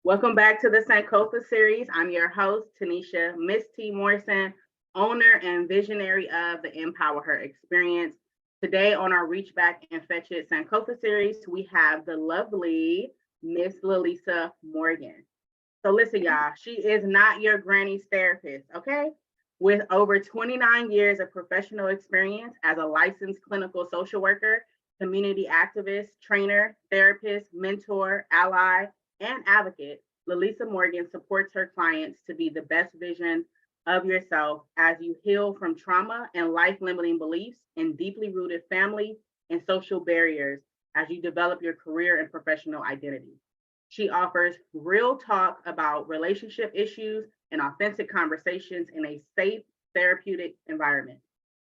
Welcome back to the Sankofa Series. I'm your host, Tanisha Miss T. Morrison, owner and visionary of the Empower Her Experience. Today on our Reach Back and Fetch It Sankofa Series, we have the lovely Miss LaLisa Morgan. So listen, y'all, she is not your granny's therapist, okay? With over 29 years of professional experience as a licensed clinical social worker, community activist, trainer, therapist, mentor, ally, and advocate, LaLisa Morgan supports her clients to be the best vision of yourself as you heal from trauma and life limiting beliefs and deeply rooted family and social barriers as you develop your career and professional identity. She offers real talk about relationship issues and authentic conversations in a safe, therapeutic environment.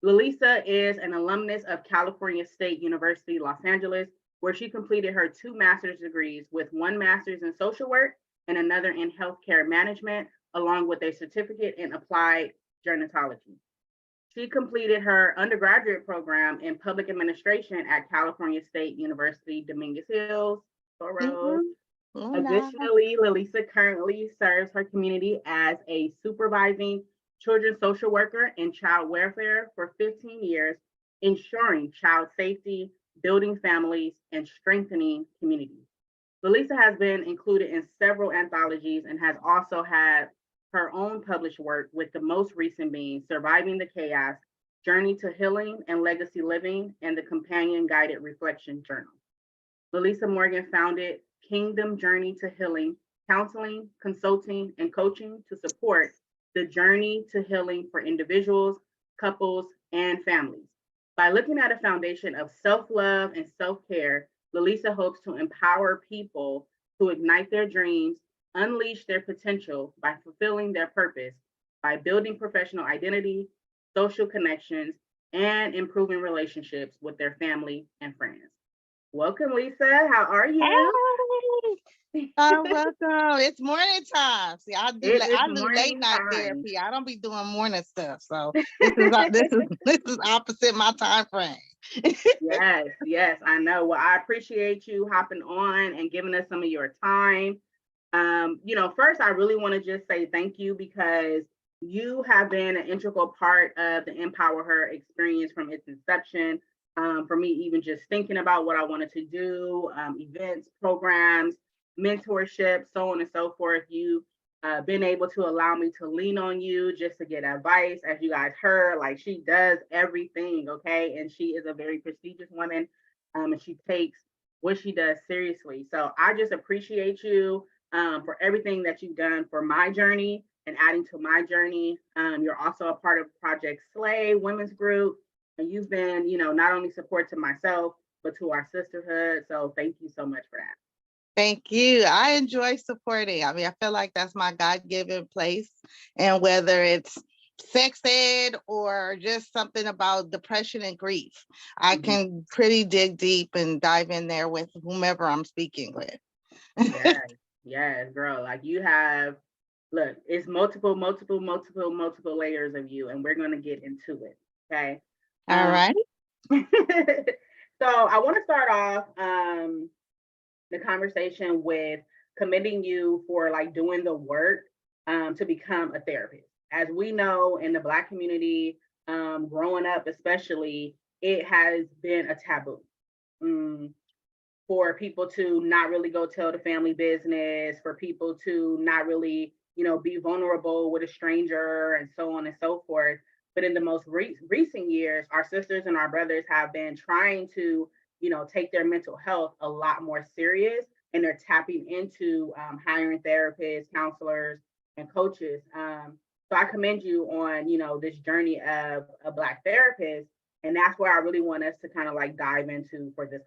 LaLisa is an alumnus of California State University, Los Angeles, where she completed her two master's degrees with one master's in social work and another in healthcare management, along with a certificate in applied gerontology. She completed her undergraduate program in public administration at California State University, Dominguez Hills, Soros. Mhm. Hola. Additionally, LaLisa currently serves her community as a supervising children's social worker in child welfare for 15 years, ensuring child safety, building families, and strengthening communities. LaLisa has been included in several anthologies and has also had her own published work, with the most recent being Surviving the Chaos, Journey to Healing and Legacy Living, and the Companion Guided Reflection Journal. LaLisa Morgan founded Kingdom Journey to Healing, counseling, consulting, and coaching to support the journey to healing for individuals, couples, and families. By looking at a foundation of self love and self care, LaLisa hopes to empower people to ignite their dreams, unleash their potential by fulfilling their purpose, by building professional identity, social connections, and improving relationships with their family and friends. Welcome, Lisa. How are you? Hey, welcome. It's morning time. See, It is I do late morning night time. therapy. I don't be doing morning stuff. So this is opposite my time frame. Yes, yes, I know. Well, I appreciate you hopping on and giving us some of your time. First, I really want to just say thank you because you have been an integral part of the Empower Her experience from its inception. For me, even just thinking about what I wanted to do, events, programs, mentorship, so on and so forth. You been able to allow me to lean on you just to get advice. As you guys heard, like she does everything, okay? And she is a very prestigious woman, and she takes what she does seriously. So I just appreciate you for everything that you've done for my journey and adding to my journey. You're also a part of Project Slay Women's Group, and you've been, not only support to myself, but to our sisterhood. So thank you so much for that. Thank you. I enjoy supporting. I mean, I feel like that's my God-given place. And whether it's sex ed or just something about depression and grief, I Mhm. can pretty dig deep and dive in there with whomever I'm speaking with. Yes, yes, girl. Like you have, look, it's multiple layers of you, and we're gonna get into it. Okay. All Um, right. so I want to start off the conversation with commending you for like doing the work to become a therapist. As we know in the Black community, growing up especially, it has been a taboo. Mm, for people to not really go tell the family business, for people to not really, be vulnerable with a stranger and so on and so forth. But in the most recent years, our sisters and our brothers have been trying to, take their mental health a lot more serious, and they're tapping into hiring therapists, counselors, and coaches. So I commend you on, this journey of a Black therapist. And that's where I really want us to kind of like dive into for this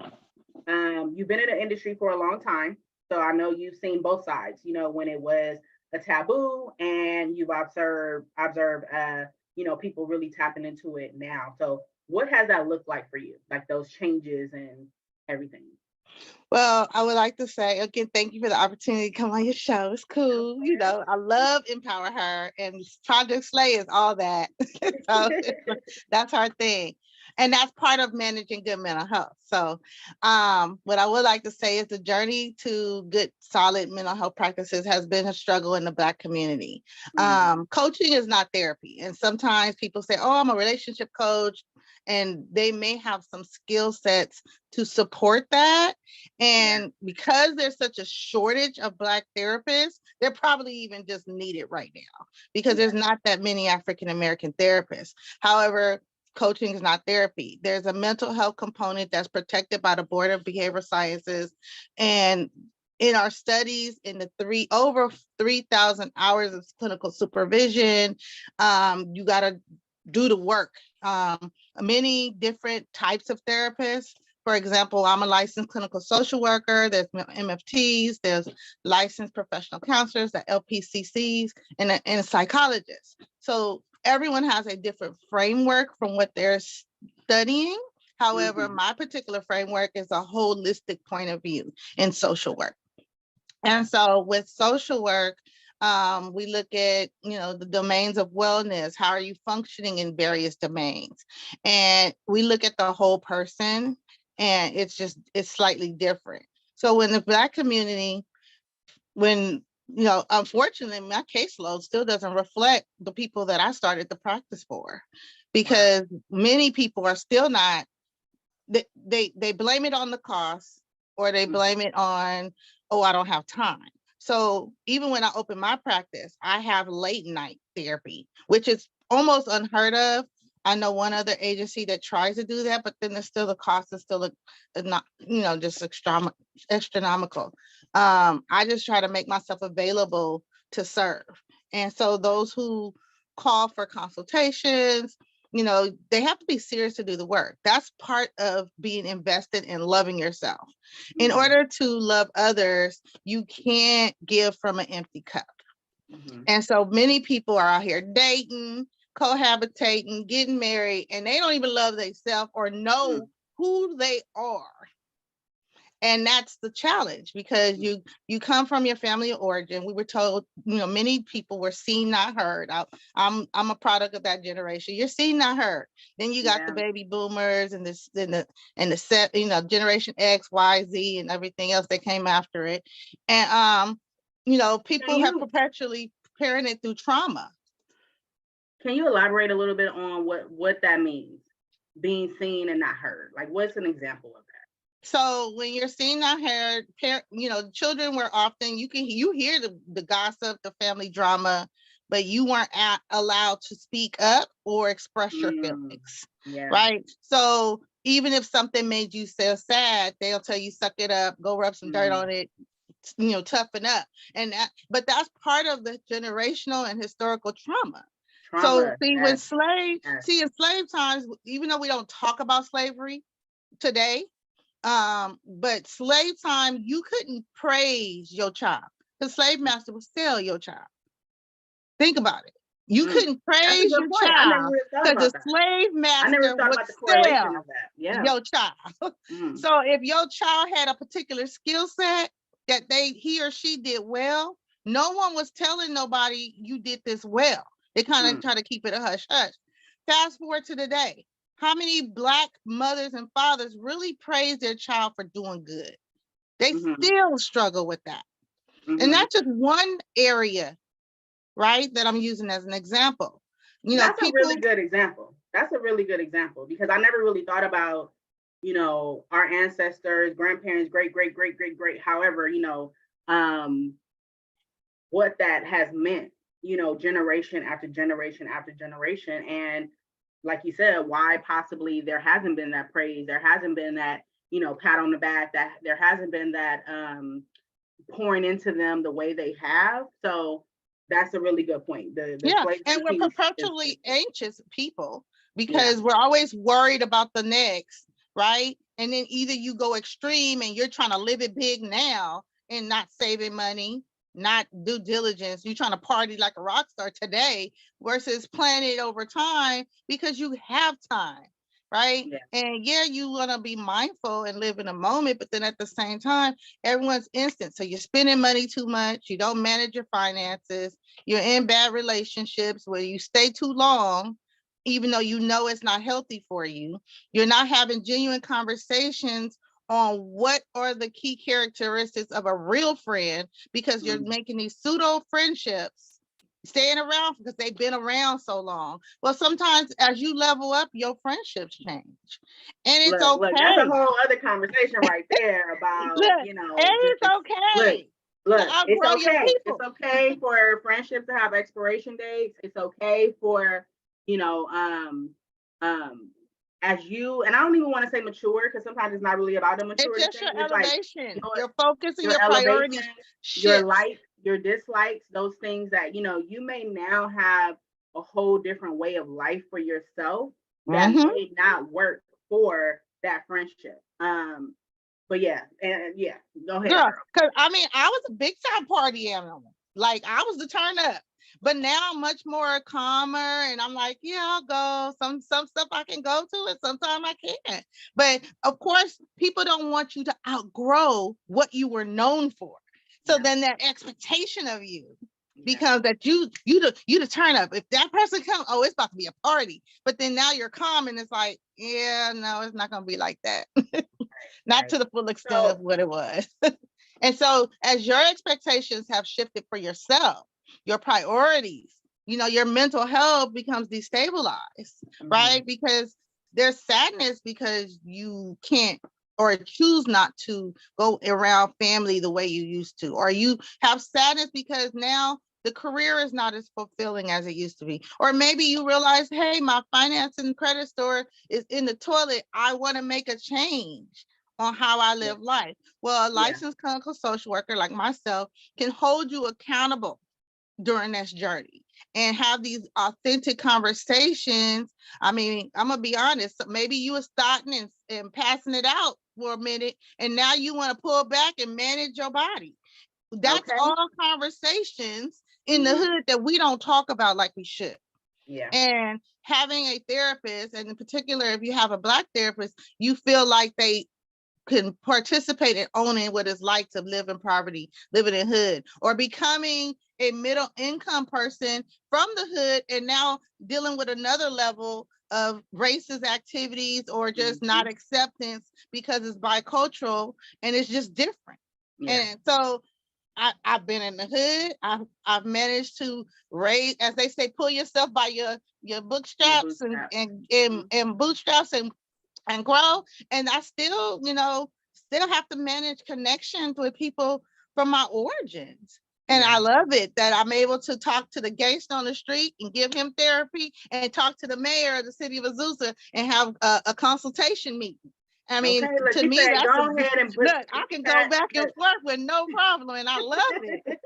conversation. You've been in the industry for a long time, so I know you've seen both sides. When it was a taboo, and you've observed, people really tapping into it now. So, what has that looked like for you? Like those changes and everything. Well, I would like to say again, thank you for the opportunity to come on your show. It's Of cool. I love Empower Her, and Project Slay is all that. So that's our thing. And that's part of managing good mental health. So what I would like to say is the journey to good, solid mental health practices has been a struggle in the Black community. Coaching is not therapy. And sometimes people say, oh, I'm a relationship coach, and they may have some skill sets to support that. And because there's such a shortage of Black therapists, they're probably even just needed right now because there's not that many African American therapists. However, coaching is not therapy. There's a mental health component that's protected by the Board of Behavioral Sciences. And in our studies, in the over 3,000 hours of clinical supervision, you got to do the work. Many different types of therapists. For example, I'm a licensed clinical social worker. There's MFTs, there's licensed professional counselors, the LPCCs, and a psychologist. So everyone has a different framework from what they're studying. However, my particular framework is a holistic point of view in social work. And so with social work, we look at, the domains of wellness. How are you functioning in various domains? And we look at the whole person, and it's slightly different. So in the Black community, unfortunately, my caseload still doesn't reflect the people that I started the practice for, because many people are still not, they blame it on the cost, or they blame it on, oh, I don't have time. So even when I open my practice, I have late night therapy, which is almost unheard of. I know one other agency that tries to do that, but then the cost is still not, just astronomical. I just try to make myself available to serve. And so those who call for consultations, they have to be serious to do the work. That's part of being invested in loving yourself. In order to love others, you can't give from an empty cup. And so many people are out here dating, cohabitating, getting married, and they don't even love themselves or know who they are. And that's the challenge, because you come from your family of origin. We were told, many people were seen, not heard. I'm a product of that generation. You're seen, not heard. Then you got the baby boomers and the Generation X, Y, Z, and everything else that came after it. And people have perpetually parented through trauma. Can you elaborate a little bit on what that means, being seen and not heard? Like, what's an example of that? So when you're seen, not heard, children were often, you hear the gossip, the family drama, but you weren't allowed to speak up or express your feelings, right? So even if something made you so sad, they'll tell you, suck it up, go rub some dirt on it, toughen up. But that's part of the generational and historical trauma. So see, in slave times, even though we don't talk about slavery today, but slave time, you couldn't praise your child. The slave master would sell your child. Think about it. You couldn't praise your child because the slave master would sell your child. So if your child had a particular skill set that he or she did well, no one was telling nobody you did this well. They kind of try to keep it a hush hush. Fast forward to today. How many Black mothers and fathers really praise their child for doing good? They still struggle with that. And that's just one area, right, that I'm using as an example. That's a really good example. That's a really good example, because I never really thought about, our ancestors, grandparents, great, however, what that has meant, generation after generation after generation. And like you said, why possibly there hasn't been that praise, there hasn't been that, pat on the back, that there hasn't been that pouring into them the way they have. So that's a really good point. And we're perpetually anxious people, because we're always worried about the next, right? And then either you go extreme and you're trying to live it big now and not saving money, not due diligence. You're trying to party like a rock star today versus planning it over time because you have time, right? And you want to be mindful and live in a moment, but then at the same time, everyone's instant. So you're spending money too much. You don't manage your finances. You're in bad relationships where you stay too long. even though you know it's not healthy for you. You're not having genuine conversations on what are the key characteristics of a real friend, because you're making these pseudo friendships, staying around because they've been around so long. Well, sometimes as you level up, your friendships change. And it's Look, that's a okay. whole other conversation right there about, Look, and it's okay to it's outgrow your okay. It's people. okay for friendships to have expiration dates. It's okay for, you know, as you, and I don't even want to say mature, because sometimes it's not really about the It's maturity just thing. your It's like elevation, your focus and your your elevation, priorities your shift. likes, your dislikes, those things that, you know, you may now have a whole different way of life for yourself that may not work for that friendship. But yeah, and yeah, go ahead, Girl, girl. because I mean, I was a big time party animal. Like, I was the turn up. But now I'm much more calmer, and I'm like, yeah, I'll go. Some stuff I can go to, and sometimes I can't. But of course, people don't want you to outgrow what you were known for. So then that expectation of you becomes that you the turn up. If that person comes, oh, it's about to be a party. But then now you're calm, and it's like, yeah, no, it's not gonna be like that. Not to the full extent of what it was. And so as your expectations have shifted for yourself, your priorities, you know, your mental health becomes destabilized, right? Because there's sadness because you can't or choose not to go around family the way you used to, or you have sadness because now the career is not as fulfilling as it used to be. Or maybe you realize, hey, my finance and credit score is in the toilet. I want to make a change on how I live life. Well, a licensed clinical social worker like myself can hold you accountable during this journey and have these authentic conversations. I mean, I'm gonna be honest, maybe you were starting and passing it out for a minute, and now you want to pull back and manage your body. That's all conversations in the hood that we don't talk about like we should. And having a therapist, and in particular, if you have a Black therapist, you feel like they can participate in owning what it's like to live in poverty, living in hood, or becoming a middle income person from the hood and now dealing with another level of racist activities or just not acceptance because it's bicultural and it's just different. And so I've been in the hood. I've managed to raise, as they say, pull yourself by your bootstraps and bootstraps and grow. And I still, you know, still have to manage connections with people from my origins. And I love it that I'm able to talk to the gangster on the street and give him therapy, and talk to the mayor of the city of Azusa and have a consultation meeting. I mean, to me, that's look, I can go back and forth with no problem, and I love it.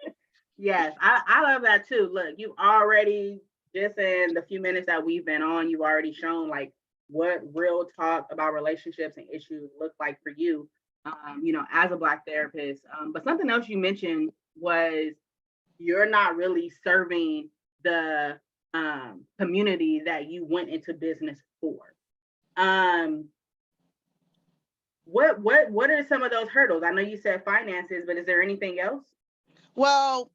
Yes, I love that too. Look, you already, just in the few minutes that we've been on, you've already shown like what real talk about relationships and issues look like for you, you know, as a Black therapist. But something else you mentioned was you're not really serving the community that you went into business for. What are some of those hurdles? I know you said finances, but is there anything else? Well,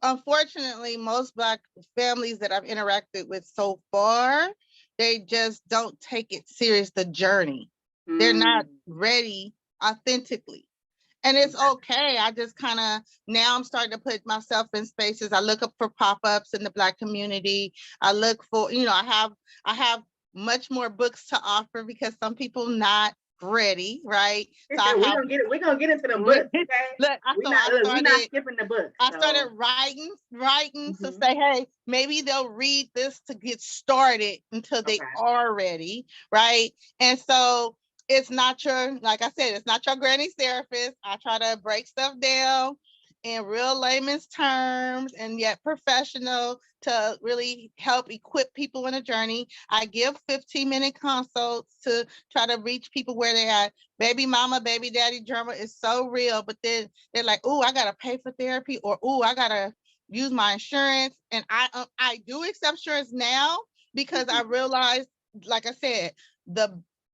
unfortunately, most Black families that I've interacted with so far, they just don't take it serious, the journey. They're not ready authentically. And it's okay. I just kind of, now I'm starting to put myself in spaces. I look up for pop-ups in the Black community. I look for, you know, I have much more books to offer because some people not ready, right? So we're gonna get into the books, okay? Look, we're not skipping the books. I started writing to say, hey, maybe they'll read this to get started until they are ready, right? And so it's not your, like I said, it's not your granny's therapist. I try to break stuff down in real layman's terms and yet professional to really help equip people in a journey. I give 15-minute consults to try to reach people where they're at. Baby mama, baby daddy drama is so real, but then they're like, oh, I gotta pay for therapy, or oh, I gotta use my insurance. And I do accept insurance now because I realized, like I said,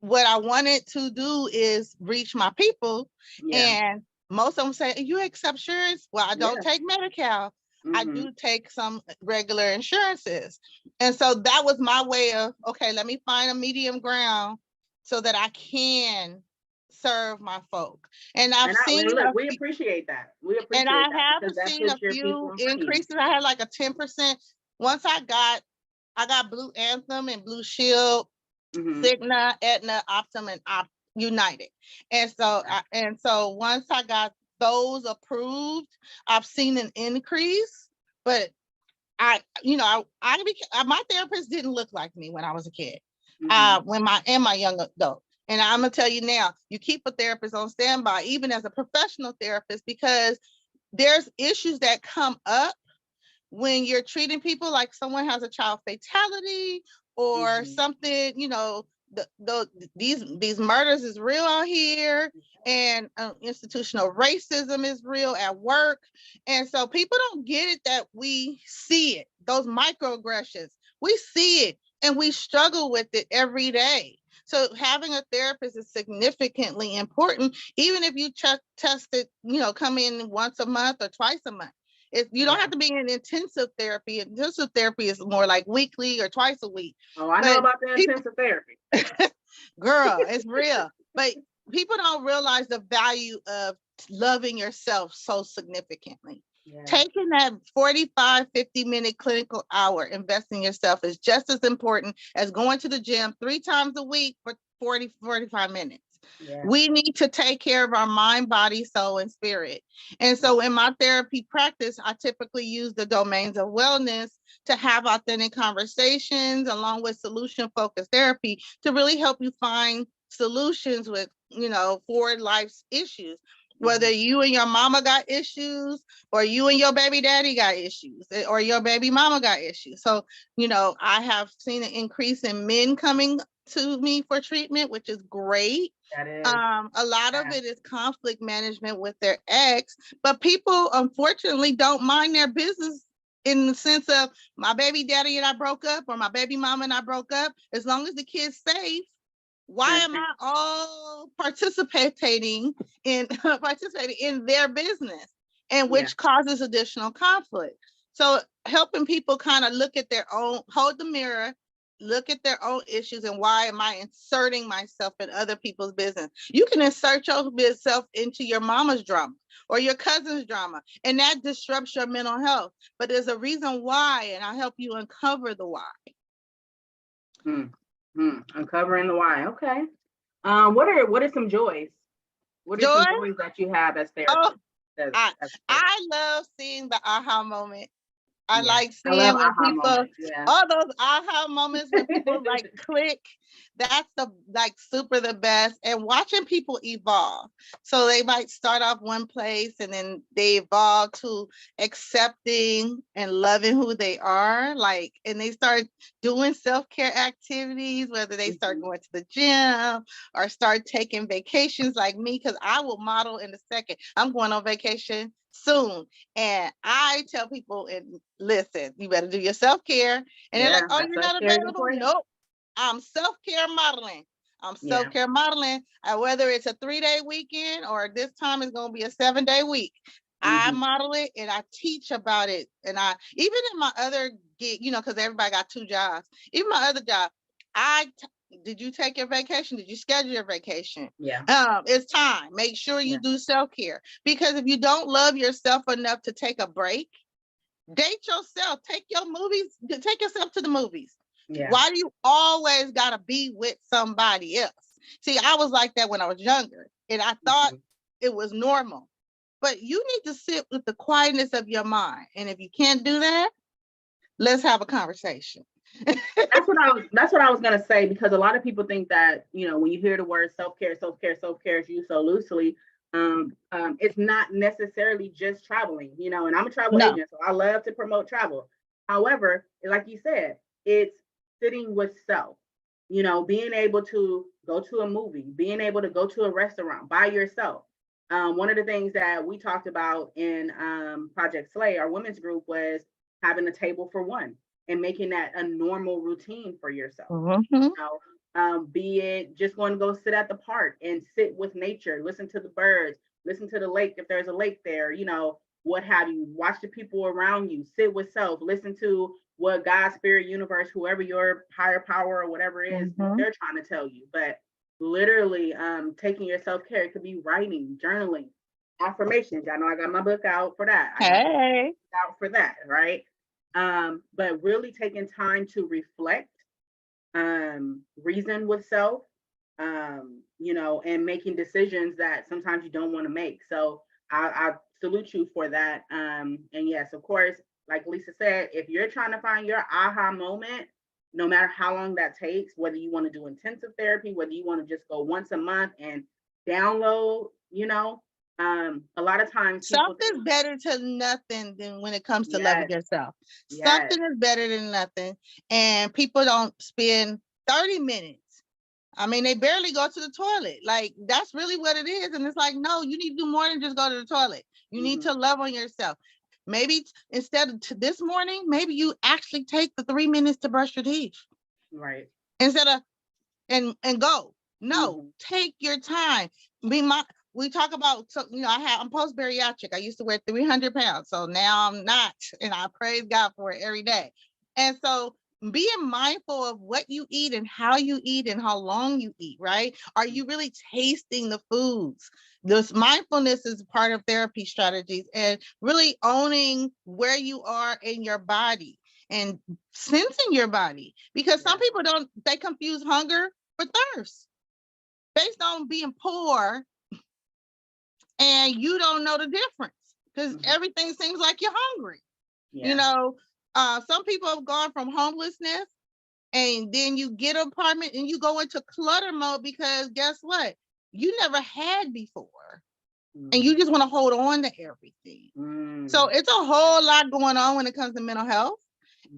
what I wanted to do is reach my people. And most of them say, you accept insurance? Well, I don't take Medi-Cal. I do take some regular insurances. And so that was my way of, okay, let me find a medium ground so that I can serve my folk. And Look, we appreciate that. We appreciate that have because that seen a puts your people few in front of you. increases. I had like a 10%. Once I got Blue Anthem and Blue Shield, Cigna, Aetna, Optum, and United. And so once I got those approved, I've seen an increase. But my therapist didn't look like me when I was a kid. My young adult. And I'm gonna tell you now, you keep a therapist on standby, even as a professional therapist, because there's issues that come up when you're treating people, like someone has a child fatality or something, these murders is real out here, and institutional racism is real at work. And so people don't get it, that we see it, those microaggressions, we see it, and we struggle with it every day. So having a therapist is significantly important, even if you test it, come in once a month or twice a month. You don't have to be in intensive therapy. Intensive therapy is more like weekly or twice a week. Oh, I know about the intensive therapy. Girl, it's real. But people don't realize the value of loving yourself so significantly. Taking that 45, 50-minute clinical hour, investing in yourself, is just as important as going to the gym 3 times a week for 40, 45 minutes. We need to take care of our mind, body, soul, and spirit. And so in my therapy practice, I typically use the domains of wellness to have authentic conversations along with solution-focused therapy to really help you find solutions with, for life's issues. Whether you and your mama got issues, or you and your baby daddy got issues, or your baby mama got issues. So, I have seen an increase in men coming to me for treatment, which is great. A lot of it is conflict management with their ex, but people unfortunately don't mind their business, in the sense of, my baby daddy and I broke up, or my baby mama and I broke up. As long as the kid's safe, why am I all participating in their business, and which causes additional conflict? So helping people kind of look at their own, hold the mirror, look at their own issues, and why am I inserting myself in other people's business? You can insert yourself into your mama's drama or your cousin's drama, and that disrupts your mental health. But there's a reason why, and I'll help you uncover the why. Uncovering the why. Okay. What are some joys? What are some joys that you have as therapist? I love seeing the aha moment. I like seeing when people, all those aha moments when people like click. That's the best. And watching people evolve. So they might start off one place and then they evolve to accepting and loving who they are. And they start doing self-care activities, whether they start going to the gym or start taking vacations like me, because I will model in a second. I'm going on vacation soon. And I tell people, and listen, you better do your self-care. And they're like, oh, you're not available? Nope. I'm self-care modeling. Whether it's a 3-day weekend or this time is going to be a 7-day week. I model it and I teach about it. And I, even in my other gig, because everybody got 2 jobs, even my other job, did you take your vacation? Did you schedule your vacation? It's time. Make sure you do self-care, because if you don't love yourself enough to take a break, date yourself. Take yourself to the movies. Why do you always gotta be with somebody else? See, I was like that when I was younger, and I thought it was normal. But you need to sit with the quietness of your mind. And if you can't do that, let's have a conversation. That's what I was gonna say, because a lot of people think that, when you hear the word self-care is used so loosely, it's not necessarily just traveling, and I'm a travel agent, so I love to promote travel. However, like you said, it's sitting with self, being able to go to a movie, being able to go to a restaurant by yourself. One of the things that we talked about in Project Slay, our women's group, was having a table for one and making that a normal routine for yourself. Be it just going to go sit at the park and sit with nature, listen to the birds, listen to the lake if there's a lake there, what have you. Watch the people around you, sit with self, listen to what God, spirit, universe, whoever your higher power or whatever it is, Mhm. they're trying to tell you. But literally taking your self-care, it could be writing, journaling, affirmations. Y'all know I got my book out for that. I got my Hey. book out for that, right? But really taking time to reflect, reason with self, you know, and making decisions that sometimes you don't want to make. So I salute you for that. And yes, of course, like Lisa said, if you're trying to find your aha moment, no matter how long that takes, whether you want to do intensive therapy, whether you want to just go once a month and download, you know, a lot of times people Something's think, better to nothing than when it comes to loving yes, yourself. yes, Something is better than nothing. And people don't spend 30 minutes. I mean, they barely go to the toilet. Like, that's really what it is. And it's like, no, you need to do more than just go to the toilet. You need to love on yourself. Maybe instead of this morning, maybe you actually take the 3 minutes to brush your teeth right, instead of and go. No, mm-hmm. take your time. We talk about, so you know, I'm post bariatric. I used to weigh 300 pounds, so now I'm not, and I praise God for it every day. And so being mindful of what you eat and how you eat and how long you eat, right? Are you really tasting the foods? This mindfulness is part of therapy strategies, and really owning where you are in your body and sensing your body, because some people they confuse hunger for thirst based on being poor, and you don't know the difference because everything seems like you're hungry. Yeah. You know, some people have gone from homelessness, and then you get an apartment and you go into clutter mode because guess what? You never had before, and you just want to hold on to everything. So it's a whole lot going on when it comes to mental health.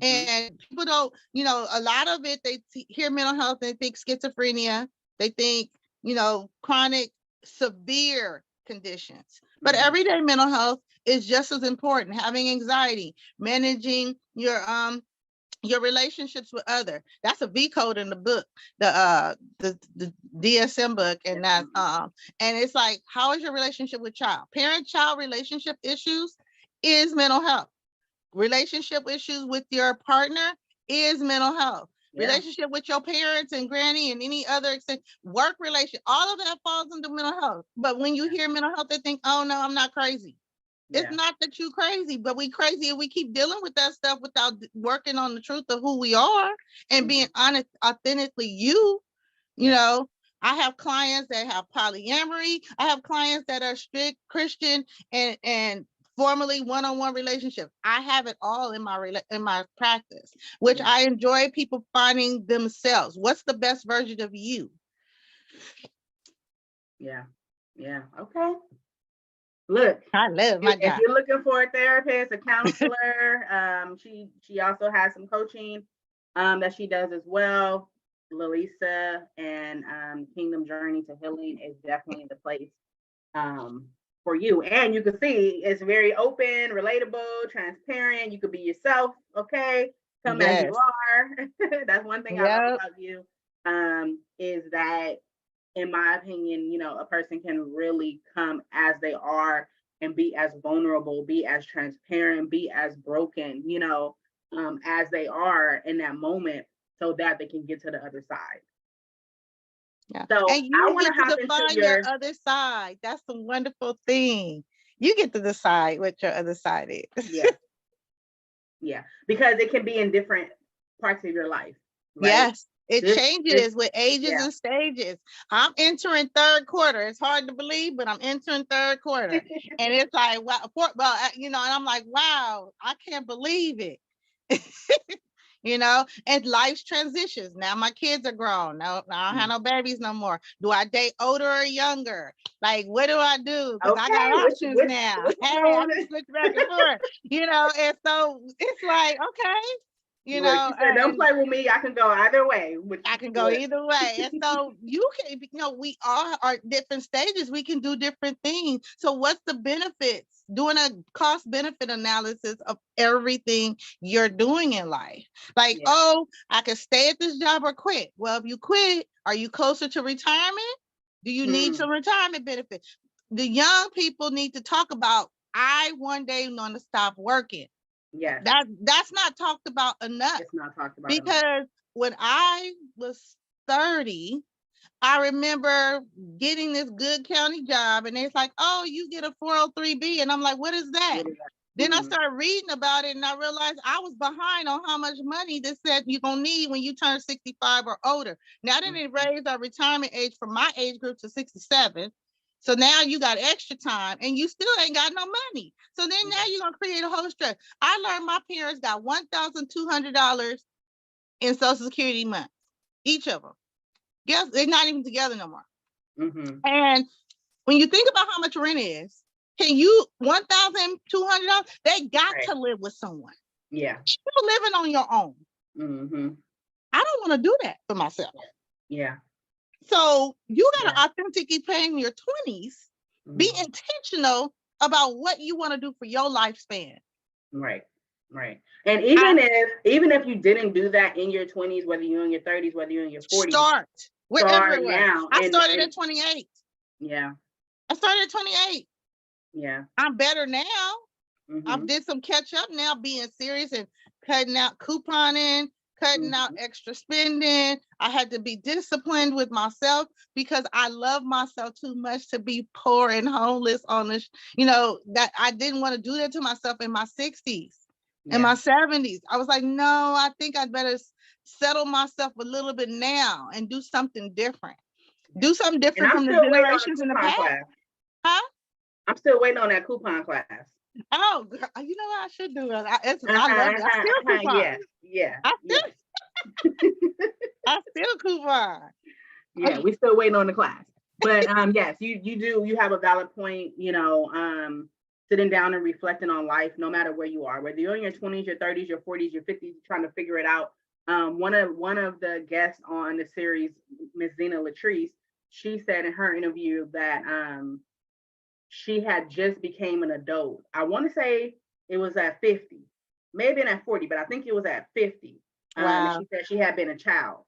And people don't, you know, a lot of it, they hear mental health, they think schizophrenia, they think, you know, chronic, severe conditions. But everyday mental health is just as important. Having anxiety, managing your relationships with other. That's a V code in the book, the DSM book, and that's and it's like, how is your relationship with child? Parent-child relationship issues is mental health. Relationship issues with your partner is mental health. Relationship with your parents and granny and any other extent, work relation, all of that falls into mental health. But when you hear mental health, they think, oh no, I'm not crazy. It's not that you crazy, but we crazy and we keep dealing with that stuff without working on the truth of who we are and being honest, authentically you know. I have clients that have polyamory. I have clients that are strict Christian and formally one-on-one relationships. I have it all in my practice, which I enjoy people finding themselves. What's the best version of you? Yeah. Okay. Look, I love my job. If you're looking for a therapist, a counselor, she also has some coaching that she does as well. LaLisa and Kingdom Journey to Healing is definitely the place for you. And you can see it's very open, relatable, transparent. You could be yourself, okay? Come as you are. That's one thing I love about you, is that, in my opinion, you know, a person can really come as they are and be as vulnerable, be as transparent, be as broken, you know, as they are in that moment, so that they can get to the other side. Yeah. So and you I want get to hop to into define your other side. That's the wonderful thing. You get to decide what your other side is. Yeah, because it can be in different parts of your life, right? Yes, it changes with ages and stages. I'm entering third quarter. It's hard to believe, but I'm entering third quarter. And it's like, wow, you know, and I'm like, wow, I can't believe it. You know, and life's transitions. Now my kids are grown. No, I don't have no babies no more. Do I date older or younger? Like, what do I do? Because I got options now. Hey, I can switch back and forth. You know, and so it's like, okay, you know, she said, don't play with me. I can go either way. I can go either way. And so you can, you know, we all are different stages. We can do different things. So what's the benefits? Doing a cost benefit analysis of everything you're doing in life. Like, oh, I could stay at this job or quit. Well, if you quit, are you closer to retirement? Do you need some retirement benefits? The young people need to talk about I one day want to stop working. Yes. That's not talked about enough. It's not talked about enough. Because when I was 30, I remember getting this good county job, and it's like, oh, you get a 403B. And I'm like, what is that? What is that? Then I started reading about it, and I realized I was behind on how much money this said you're going to need when you turn 65 or older. Now, then it raised our retirement age from my age group to 67. So now you got extra time, and you still ain't got no money. So then now you're going to create a whole stress. I learned my parents got $1,200 in Social Security months, each of them. Guess they're not even together no more. And when you think about how much rent is, can you $1,200? They got to live with someone. Yeah. You're living on your own. I don't want to do that for myself. Yeah. So you got to authentically plan in your 20s. Be intentional about what you want to do for your lifespan. Right. Right. And even if you didn't do that in your 20s, whether you're in your 30s, whether you're in your 40s, start everywhere. Now. I started at 28. Yeah. I started at 28. Yeah. I'm better now. I did some catch up now, being serious and cutting out couponing, cutting out extra spending. I had to be disciplined with myself because I love myself too much to be poor and homeless on this, that I didn't want to do that to myself in my 60s, in my 70s. I was like, no, I think I'd better settle myself a little bit now and do something different. Do something different from the generations in the past. Huh? I'm still waiting on that coupon class. Oh, girl, you know what I should do? I love it. I still coupon. Yeah. I still coupon. Yeah, we still waiting on the class. But yes, you have a valid point, sitting down and reflecting on life, no matter where you are, whether you're in your 20s, your 30s, your 40s, your 50s, trying to figure it out. One of the guests on the series, Miss Zena Latrice, she said in her interview that she had just became an adult. I want to say it was at 50, maybe at 40, but I think it was at 50. Wow. She said she had been a child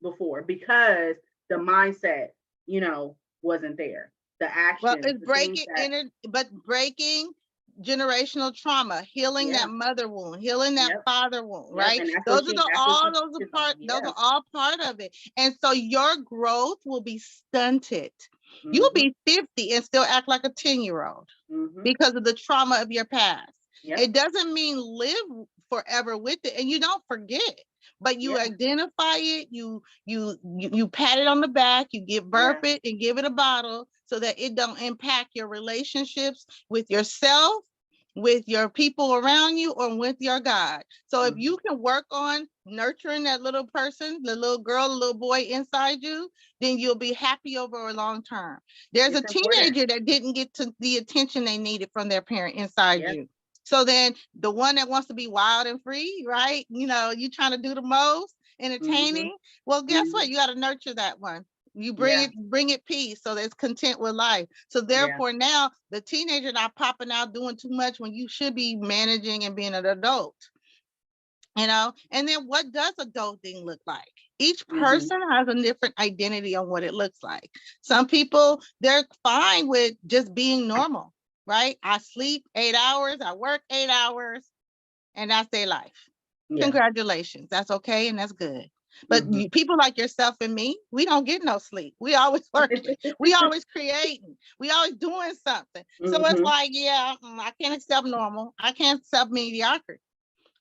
before because the mindset, wasn't there. The action. Well, it's breaking generational trauma, healing that mother wound, healing that father wound, right? Those are all part of it. And so your growth will be stunted. You'll be 50 and still act like a 10-year-old because of the trauma of your past. It doesn't mean live forever with it, and you don't forget, but you identify it, you pat it on the back, you burp it and give it a bottle so that it don't impact your relationships with yourself, with your people around you, or with your God. So if you can work on nurturing that little person, the little girl, the little boy inside you, then you'll be happy over a long term. There's a teenager that didn't get to the attention they needed from their parent inside you. So then the one that wants to be wild and free, right? You trying to do the most entertaining. Well, guess what? You got to nurture that one. You bring it peace so that it's content with life. So therefore now the teenager not popping out doing too much when you should be managing and being an adult. And then what does adulting look like? Each person has a different identity on what it looks like. Some people, they're fine with just being normal, right? I sleep 8 hours, I work 8 hours, and that's their life. Congratulations. That's okay. And that's good. But people like yourself and me, we don't get no sleep. We always working. We always creating. We always doing something. So it's like, I can't accept normal. I can't accept mediocrity.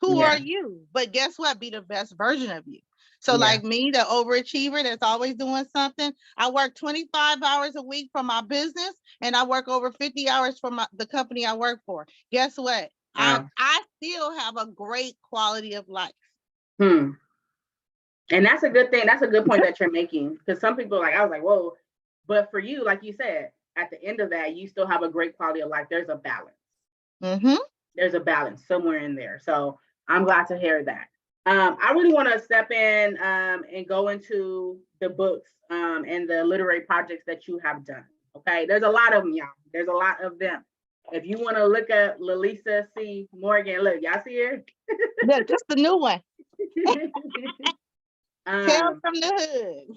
Who are you? But guess what? Be the best version of you. So like me, the overachiever that's always doing something, I work 25 hours a week for my business, and I work over 50 hours for the company I work for. Guess what? I still have a great quality of life. And that's a good thing. That's a good point that you're making, because some people I was like, whoa. But for you, like you said, at the end of that, you still have a great quality of life. There's a balance. There's a balance somewhere in there. So I'm glad to hear that. I really want to step in and go into the books and the literary projects that you have done. Okay, there's a lot of them, y'all. There's a lot of them. If you want to look at LaLisa C. Morgan, look, y'all see her? Yeah, just the new one. Tale from the hood.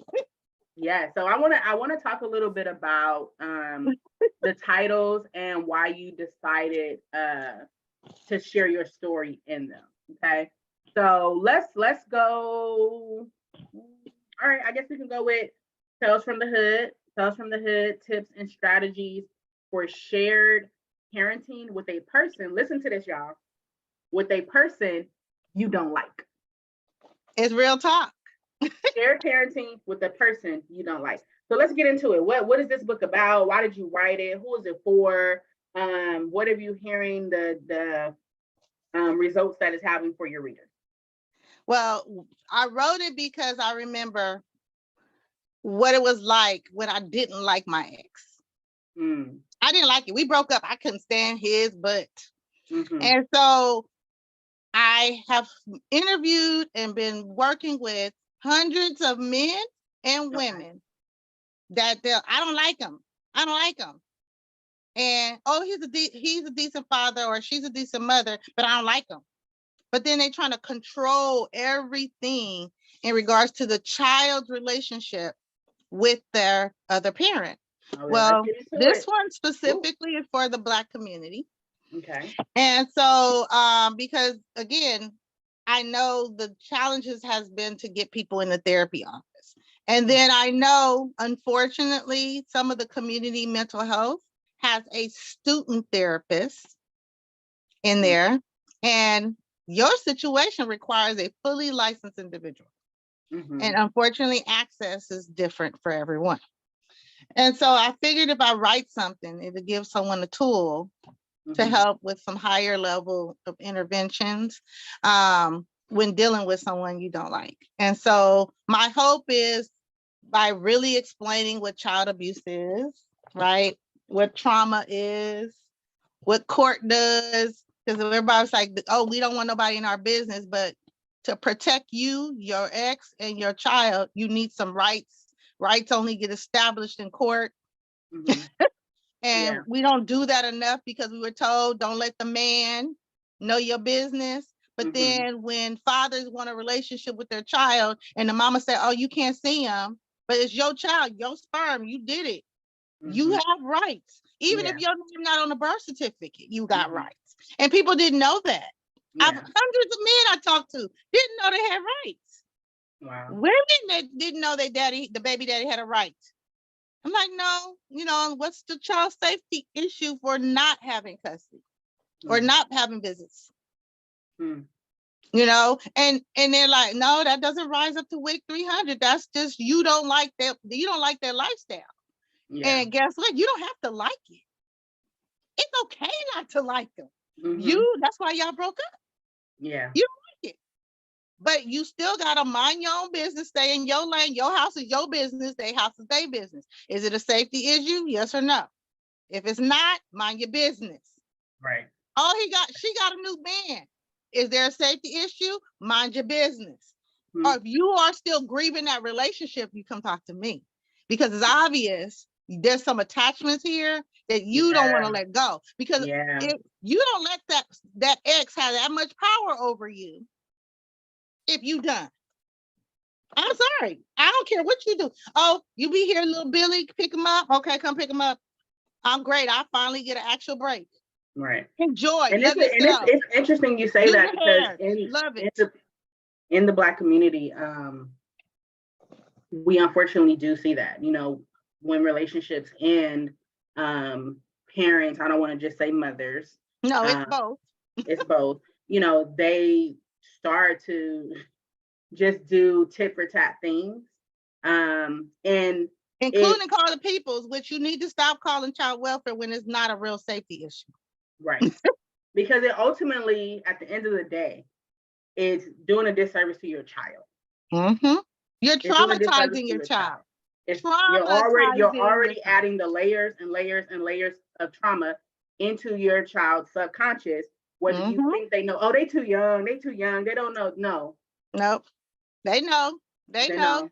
Yeah, so I wanna talk a little bit about the titles and why you decided to share your story in them. Okay, so let's go. All right, I guess we can go with Tales from the Hood. Tales from the Hood, tips and strategies for shared parenting with a person. Listen to this, y'all. With a person you don't like. It's real talk. Shared parenting with a person you don't like. So let's get into it. What is this book about? Why did you write it? Who is it for? What have you hearing the results that it's having for your readers? Well, I wrote it because I remember what it was like when I didn't like my ex. I didn't like it. We broke up. I couldn't stand his butt. And so I have interviewed and been working with hundreds of men and women that I don't like him. I don't like him. And oh, he's a decent father or she's a decent mother, but I don't like him. But then they're trying to control everything in regards to the child's relationship with their other parent. Well, this one specifically is for the Black community. Okay. And so, because again, I know the challenges has been to get people in the therapy office. And then I know, unfortunately, some of the community mental health has a student therapist in there. And your situation requires a fully licensed individual. And unfortunately, access is different for everyone. And so I figured if I write something, it'll give someone a tool to help with some higher level of interventions when dealing with someone you don't like. And so my hope is by really explaining what child abuse is, right? What trauma is, what court does, because everybody's like, oh, we don't want nobody in our business, but to protect you, your ex, and your child, you need some rights. Rights only get established in court. And we don't do that enough because we were told, don't let the man know your business. But then when fathers want a relationship with their child and the mama said, oh, you can't see him, but it's your child, your sperm, you did it. You have rights. Even if your name not on the birth certificate, you got rights. And people didn't know that. Hundreds of men I talked to didn't know they had rights. Wow. Women that didn't know their daddy, the baby daddy had a right. I'm like, no, what's the child safety issue for not having custody or not having visits? And they're like, no, that doesn't rise up to WIC 300. That's just, you don't like their lifestyle. And guess what? You don't have to like it. It's okay not to like them. That's why y'all broke up. You don't like it. But you still gotta mind your own business, stay in your lane. Your house is your business, their house is their business. Is it a safety issue? Yes or no? If it's not, mind your business. Right. She got a new man. Is there a safety issue? Mind your business. Or if you are still grieving that relationship, you come talk to me. Because it's obvious there's some attachments here that you don't want to let go. Because if you don't let that ex have that much power over you, if you done, I'm sorry. I don't care what you do. Oh, you be here, little Billy, pick him up. Okay, come pick him up. I'm great. I finally get an actual break. Right. Enjoy. And it's interesting you say that because in the Black community, we unfortunately do see that, when relationships end, parents, I don't want to just say mothers. No, it's both. It's both. They start to just do tit for tat things. And including call the peoples, which you need to stop calling child welfare when it's not a real safety issue. Right. Because it ultimately, at the end of the day, is doing a disservice to your child. You're traumatizing your child. You're already adding the layers and layers and layers of trauma into your child's subconscious. Whether you think they know, oh, they too young, they don't know. No. Nope. They know. They know.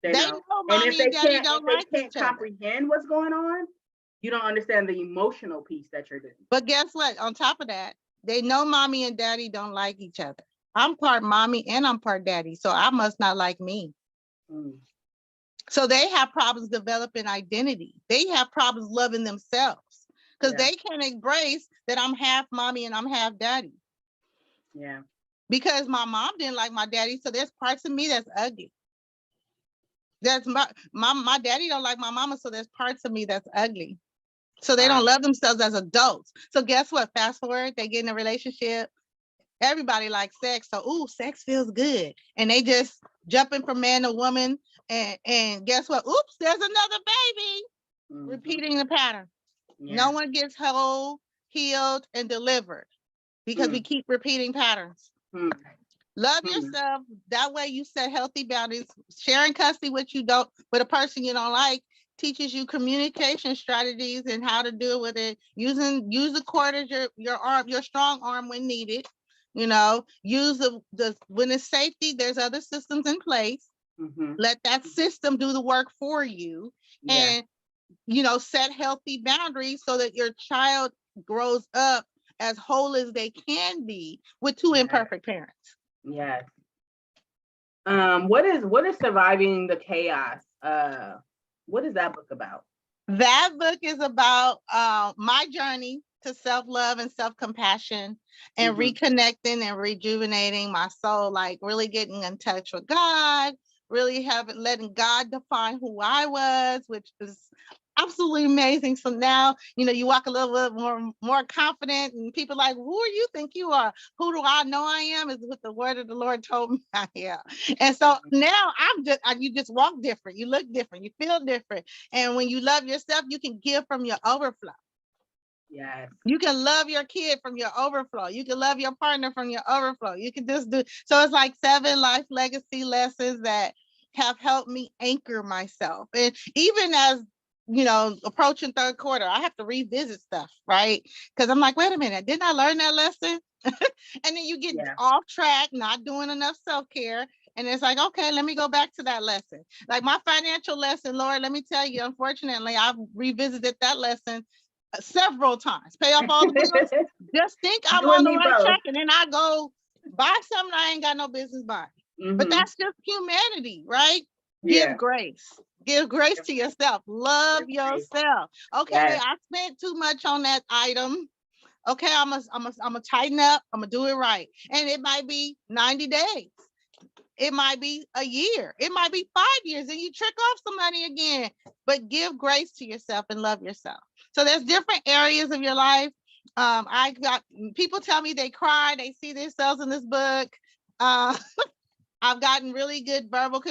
And if they can't comprehend what's going on, you don't understand the emotional piece that you're doing. But guess what? On top of that, they know mommy and daddy don't like each other. I'm part mommy and I'm part daddy, so I must not like me. So they have problems developing identity. They have problems loving themselves because they can't embrace that I'm half mommy and I'm half daddy. Yeah. Because my mom didn't like my daddy, so there's parts of me that's ugly. That's my daddy don't like my mama, so there's parts of me that's ugly. So they don't love themselves as adults. So guess what? Fast forward, they get in a relationship. Everybody likes sex, so ooh, sex feels good, and they just jumping from man to woman, and guess what? Oops, there's another baby. Repeating the pattern. No one gets whole, healed, and delivered because we keep repeating patterns. Love yourself. That way you set healthy boundaries. Sharing custody with a person you don't like teaches you communication strategies and how to deal with it. Use the cord as your arm, your strong arm when needed. Use the when it's safety, there's other systems in place. Let that system do the work for you. And set healthy boundaries so that your child grows up as whole as they can be with two imperfect parents. Yes. What is surviving the chaos? What is that book about? That book is about my journey to self-love and self-compassion and reconnecting and rejuvenating my soul, like really getting in touch with God, really letting God define who I was, which is absolutely amazing. So now, you walk a little bit more confident, and people like, who do you think you are? Who do I know I am? Is what the word of the Lord told me I am. And so now you just walk different. You look different. You feel different. And when you love yourself, you can give from your overflow. Yes. You can love your kid from your overflow. You can love your partner from your overflow. You can just do. So it's like 7 life legacy lessons that have helped me anchor myself. And even as approaching third quarter, I have to revisit stuff, right? Because I'm like, wait a minute, didn't I learn that lesson? And then you get off track, not doing enough self-care. And it's like, okay, let me go back to that lesson. Like my financial lesson, Lord, let me tell you, unfortunately, I've revisited that lesson several times. Pay off all the bills. Just think I'm on the right track, and then I go buy something I ain't got no business buying. But that's just humanity, right? Give grace. Give grace to yourself. Love yourself. Okay, I spent too much on that item. Okay, I'm gonna tighten up. I'm gonna do it right. And it might be 90 days. It might be a year. It might be 5 years, and you trick off some money again. But give grace to yourself and love yourself. So there's different areas of your life. I got people tell me they cry, they see themselves in this book. I've gotten really good verbal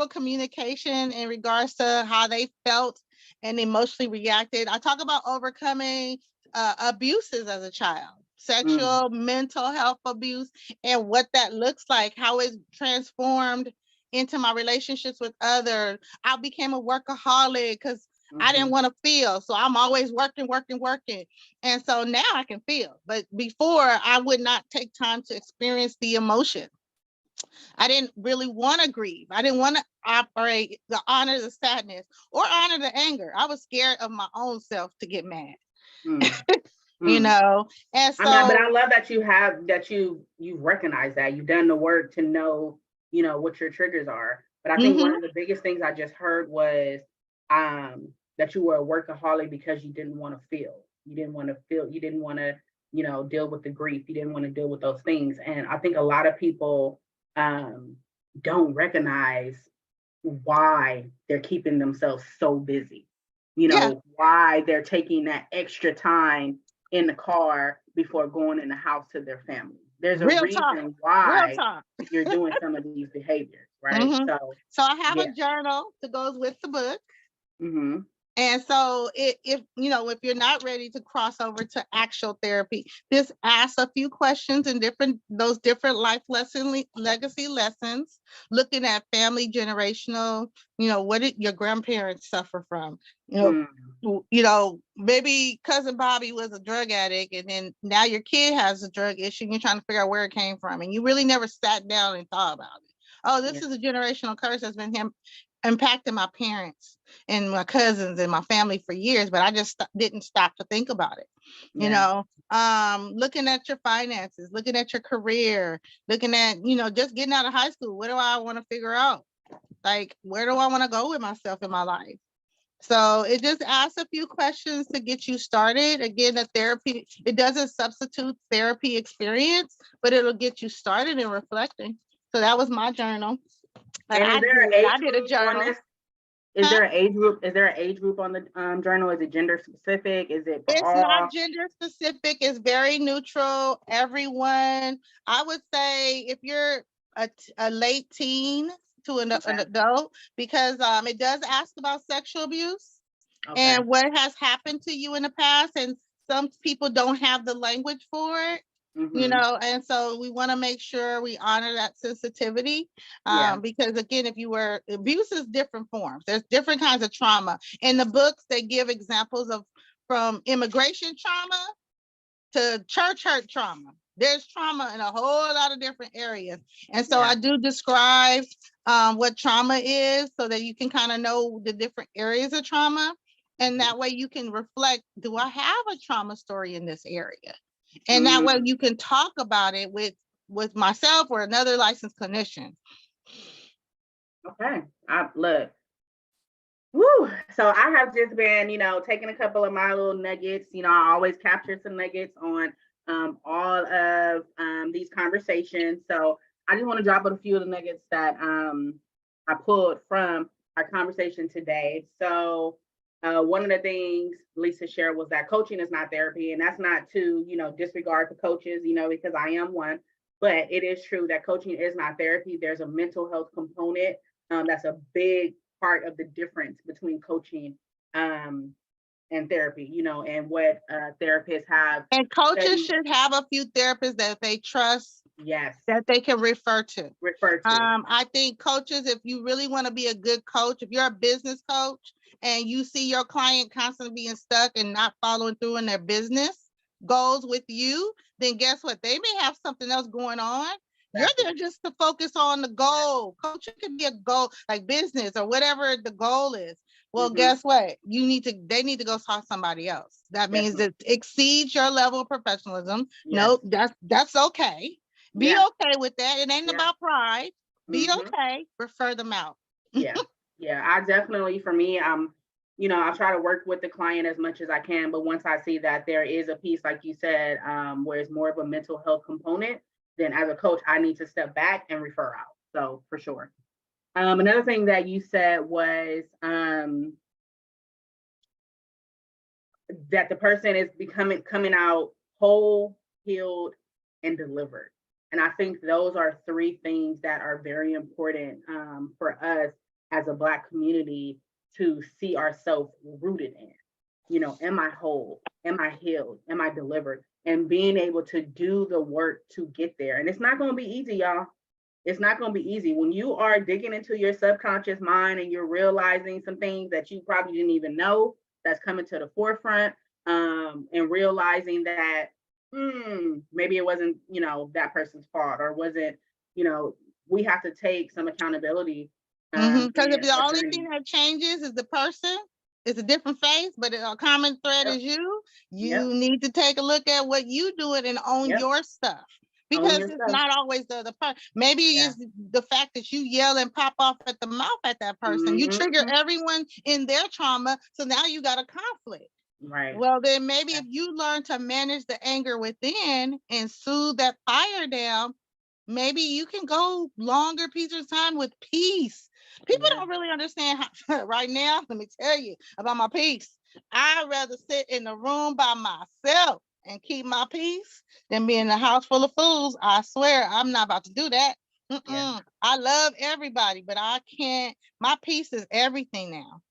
communication in regards to how they felt and emotionally reacted. I talk about overcoming abuses as a child, sexual, mental health abuse, and what that looks like, how it's transformed into my relationships with others. I became a workaholic because I didn't want to feel. So I'm always working. And so now I can feel. But before, I would not take time to experience the emotion. I didn't really want to grieve. I didn't want to operate the honor the sadness or honor the anger. I was scared of my own self to get mad. And so but I love that you've recognized that you've done the work to know, what your triggers are. But I think one of the biggest things I just heard was that you were a workaholic because you didn't want to feel. You didn't want to, deal with the grief. You didn't want to deal with those things. And I think a lot of people don't recognize why they're keeping themselves so busy. Why they're taking that extra time in the car before going in the house to their family. There's a reason why you're doing some of these behaviors, right? So I have a journal that goes with the book. And so if you're not ready to cross over to actual therapy, just ask a few questions and those different life legacy lessons, looking at family, generational, what did your grandparents suffer from? Maybe cousin Bobby was a drug addict, and then now your kid has a drug issue, and you're trying to figure out where it came from, and you really never sat down and thought about it. Oh, this is a generational curse that's been impacting my parents and my cousins and my family for years, but I just didn't stop to think about it. Looking at your finances, looking at your career, looking at, just getting out of high school. What do I want to figure out? Like, where do I want to go with myself in my life? So it just asks a few questions to get you started. Again, the therapy, it doesn't substitute therapy experience, but it'll get you started in reflecting. So that was my journal. But And is there an I age did a group on journal. this? Is Huh? there an age group? Is there an age group on the journal? Is it gender specific? Is it for It's not all? gender specific. It's very neutral. Everyone, I would say if you're a late teen to an Okay. adult, because it does ask about sexual abuse Okay. and what has happened to you in the past. And some people don't have the language for it, you Mm-hmm. know, and so we want to make sure we honor that sensitivity. Yeah. Because again, if you were abuse is different forms, there's different kinds of trauma. In the books, they give examples of from immigration trauma to church hurt trauma. There's trauma in a whole lot of different areas. And so Yeah. I do describe what trauma is so that you can kind of know the different areas of trauma. And that way you can reflect, do I have a trauma story in this area? And that way you can talk about it with myself or another licensed clinician. Okay. Look. Woo. So I have just been, taking a couple of my little nuggets. I always capture some nuggets on all of these conversations. So I just want to drop a few of the nuggets that I pulled from our conversation today. So one of the things Lisa shared was that coaching is not therapy, and that's not to, disregard the coaches, because I am one, but it is true that coaching is not therapy. There's a mental health component. That's a big part of the difference between coaching and therapy, and what therapists have And coaches studied. should have a few therapists that they trust, Yes. that they can refer to. Refer to. I think coaches, if you really want to be a good coach, if you're a business coach and you see your client constantly being stuck and not following through in their business goals with you, then guess what? They may have something else going on. You're there just to focus on the goal. Coaching could be a goal, like business or whatever the goal is. Well, guess what? They need to go talk to somebody else. That means it exceeds your level of professionalism. Yes. Nope, that's okay. Be okay with that. It ain't about pride. Be okay. Refer them out. Yeah. I definitely, for me, I try to work with the client as much as I can. But once I see that there is a piece, like you said, where it's more of a mental health component, then as a coach, I need to step back and refer out. So for sure. Another thing that you said was that the person is coming out whole, healed, and delivered. And I think those are three things that are very important for us as a Black community to see ourselves rooted in. Am I whole? Am I healed? Am I delivered? And being able to do the work to get there. And it's not going to be easy, y'all. It's not going to be easy. When you are digging into your subconscious mind and you're realizing some things that you probably didn't even know that's coming to the forefront, and realizing that maybe it wasn't, that person's fault, or wasn't, we have to take some accountability. Because if the only thing that changes is the person, it's a different face, but a common thread is you need to take a look at what you doing and own your stuff. Because it's not always the other person. Maybe it's the fact that you yell and pop off at the mouth at that person. You trigger everyone in their trauma, so now you got a conflict. Right. Well, then maybe if you learn to manage the anger within and soothe that fire down, maybe you can go longer periods of time with peace. People don't really understand how right now. Let me tell you about my peace. I'd rather sit in the room by myself and keep my peace than be in a house full of fools. I swear I'm not about to do that. I love everybody, but I can't. My peace is everything now.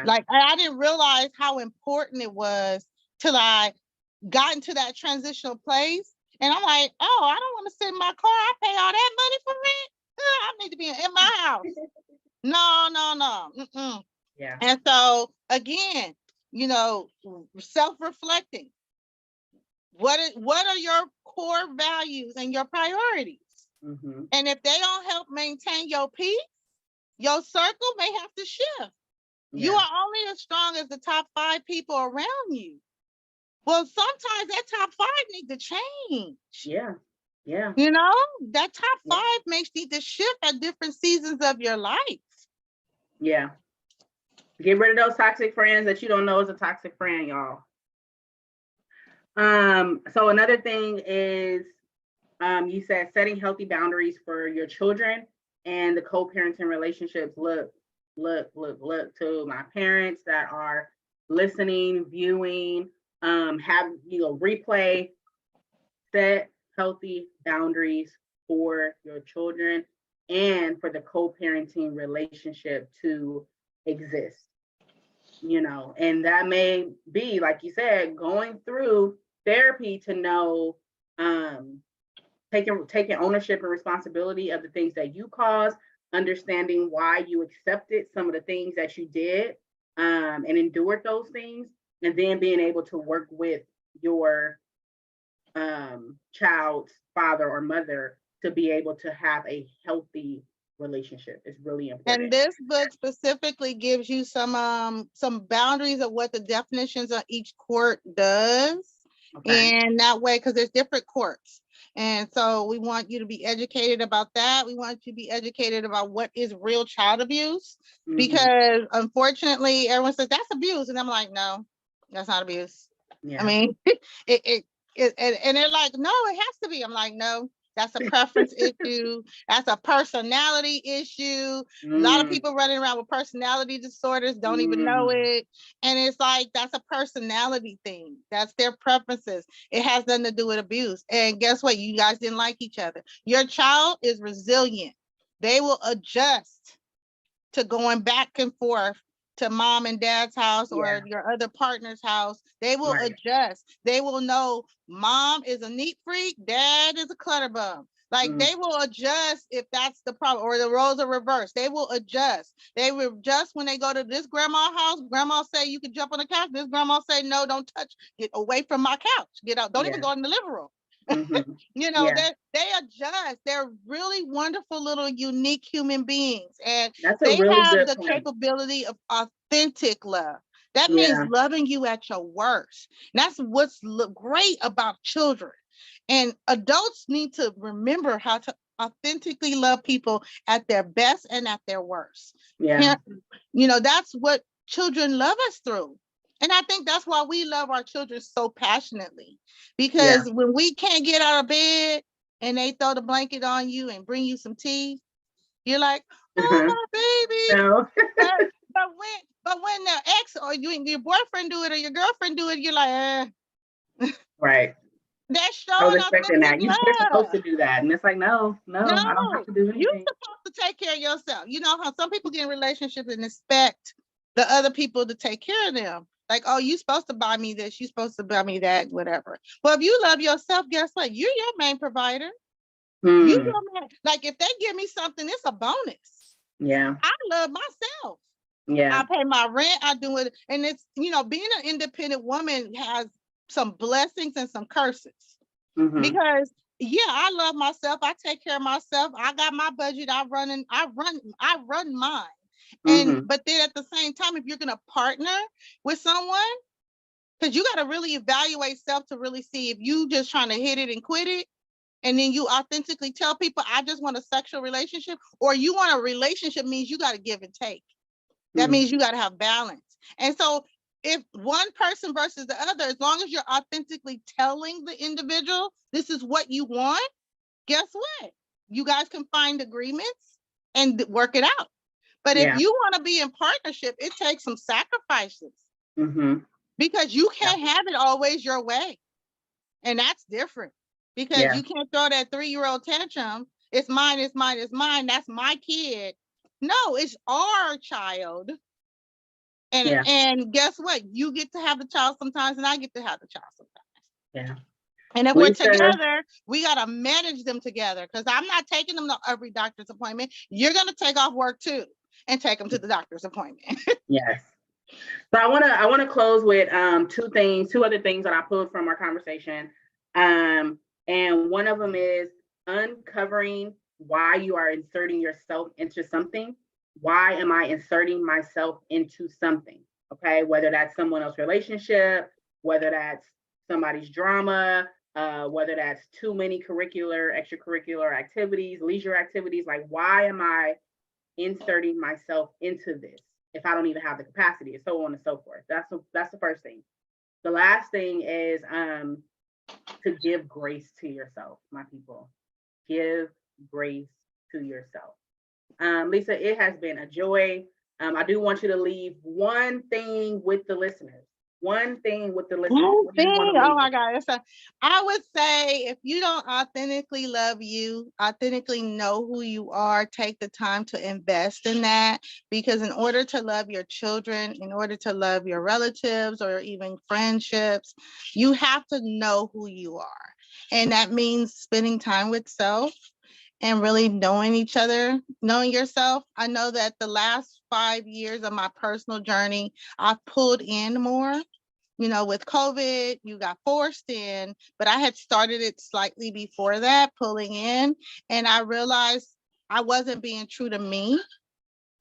Like I didn't realize how important it was till I got into that transitional place. And I'm like, oh, I don't want to sit in my car. I pay all that money for rent. I need to be in my house. No. Yeah. And so again, self-reflecting. What are your core values and your priorities? And if they don't help maintain your peace, your circle may have to shift. You are only as strong as the top 5 people around you. Well, sometimes that top 5 need to change. Yeah. That top 5 makes need to shift at different seasons of your life. Yeah. Get rid of those toxic friends that you don't know is a toxic friend, y'all. So another thing is, you said setting healthy boundaries for your children and the co-parenting relationships. Look to my parents that are listening, viewing, have, replay, set healthy boundaries for your children and for the co-parenting relationship to exist. And that may be, like you said, going through therapy to know, taking ownership and responsibility of the things that you caused, understanding why you accepted some of the things that you did, and endured those things, and then being able to work with your child's father or mother to be able to have a healthy relationship is really important. And this book specifically gives you some boundaries of what the definitions of each court does. Okay. And that way, because there's different courts. And so we want you to be educated about that. We want you to be educated about what is real child abuse, because unfortunately everyone says that's abuse. And I'm like, no, that's not abuse. Yeah. I mean, and they're like, no, it has to be. I'm like, no, that's a preference issue. That's a personality issue. A lot of people running around with personality disorders don't even know it. And it's like, that's a personality thing. That's their preferences. It has nothing to do with abuse. And guess what? You guys didn't like each other. Your child is resilient. They will adjust to going back and forth to mom and dad's house or your other partner's house. They will adjust. They will know mom is a neat freak, dad is a clutter bum. Like they will adjust if that's the problem, or the roles are reversed. They will adjust. They will adjust when they go to this grandma's house. Grandma say you can jump on the couch. This grandma say no, don't touch. Get away from my couch. Get out. Don't even go in the living room. They adjust. They're really wonderful little unique human beings, and they really have the capability of authentic love. That means loving you at your worst. That's what's great about children. And adults need to remember how to authentically love people at their best and at their worst. That's what children love us through. And I think that's why we love our children so passionately, because when we can't get out of bed and they throw the blanket on you and bring you some tea, you're like, oh, my baby. No. but when the ex or your boyfriend do it or your girlfriend do it, you're like, Right. That's showing. I was expecting that. You're supposed to do that. And it's like, no, I don't have to do anything. You're supposed to take care of yourself. You know how some people get in relationships and expect the other people to take care of them. Like, oh, you're supposed to buy me this, you're supposed to buy me that, whatever. Well, if you love yourself, guess what? You're your main provider. You your man. Like, if they give me something, it's a bonus. Yeah. I love myself. Yeah. I pay my rent, I do it. And it's, being an independent woman has some blessings and some curses. Because I love myself. I take care of myself. I got my budget. I run mine. And but then at the same time, if you're gonna partner with someone, because you got to really evaluate self to really see if you just trying to hit it and quit it, and then you authentically tell people, I just want a sexual relationship, or you want a relationship means you got to give and take. That means you got to have balance. And so if one person versus the other, as long as you're authentically telling the individual, this is what you want, guess what? You guys can find agreements and work it out. But if you want to be in partnership, it takes some sacrifices because you can't have it always your way. And that's different because you can't throw that 3-year-old tantrum. It's mine, it's mine, it's mine. That's my kid. No, it's our child. And guess what? You get to have the child sometimes, and I get to have the child sometimes. Yeah. And if we're together, we got to manage them together, because I'm not taking them to every doctor's appointment. You're going to take off work too and take them to the doctor's appointment. Yes. So I want to close with two other things that I pulled from our conversation. And one of them is uncovering why you are inserting yourself into something. Why am I inserting myself into something? Okay, whether that's someone else's relationship, whether that's somebody's drama, whether that's too many extracurricular activities, leisure activities. Like, why am I inserting myself into this if I don't even have the capacity, and so on and so forth. That's the first thing. The last thing is to give grace to yourself, my people. Give grace to yourself. Lisa, it has been a joy. I do want you to leave one thing with the listeners. One thing with the listeners. One What do you want thing, to oh leave my with? God. I would say if you don't authentically love you, authentically know who you are, take the time to invest in that. Because in order to love your children, in order to love your relatives or even friendships, you have to know who you are. And that means spending time with self and really knowing each other, knowing yourself. I know that the last 5 years of my personal journey, I've pulled in more. You know, with COVID, you got forced in, but I had started it slightly before that, pulling in, and I realized I wasn't being true to me.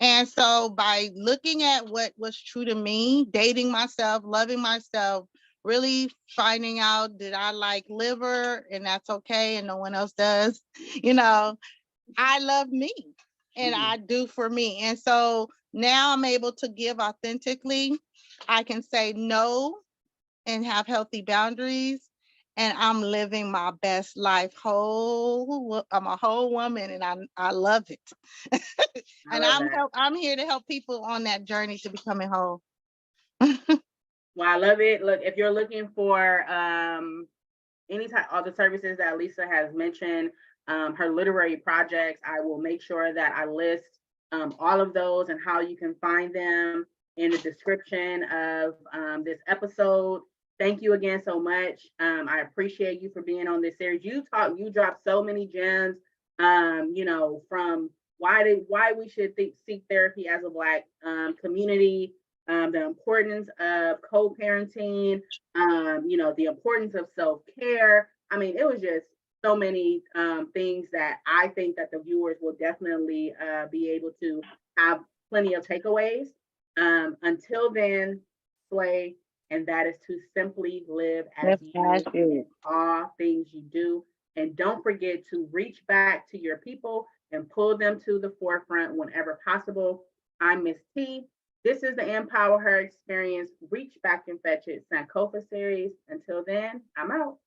And so by looking at what was true to me, dating myself, loving myself, really finding out did I like liver and that's okay and no one else does, you know, I love me and Mhm. I do for me. And so now I'm able to give authentically. I can say no and have healthy boundaries. And I'm living my best life whole. I'm a whole woman and I love it. I And love that. I'm here to help people on that journey to becoming whole. Well, I love it. Look, if you're looking for any type of the services that Lisa has mentioned, her literary projects, I will make sure that I list all of those and how you can find them in the description of this episode. Thank you again so much. I appreciate you for being on this series. You dropped so many gems. From why we should seek therapy as a Black community, the importance of co-parenting, the importance of self-care. I mean, it was just so many things that I think that the viewers will definitely be able to have plenty of takeaways. Until then, Slay, and that is to simply live as Live you in passion. all things you do. And don't forget to reach back to your people and pull them to the forefront whenever possible. I'm Miss T. This is the Empower Her Experience Reach Back and Fetch It Sankofa Series. Until then, I'm out.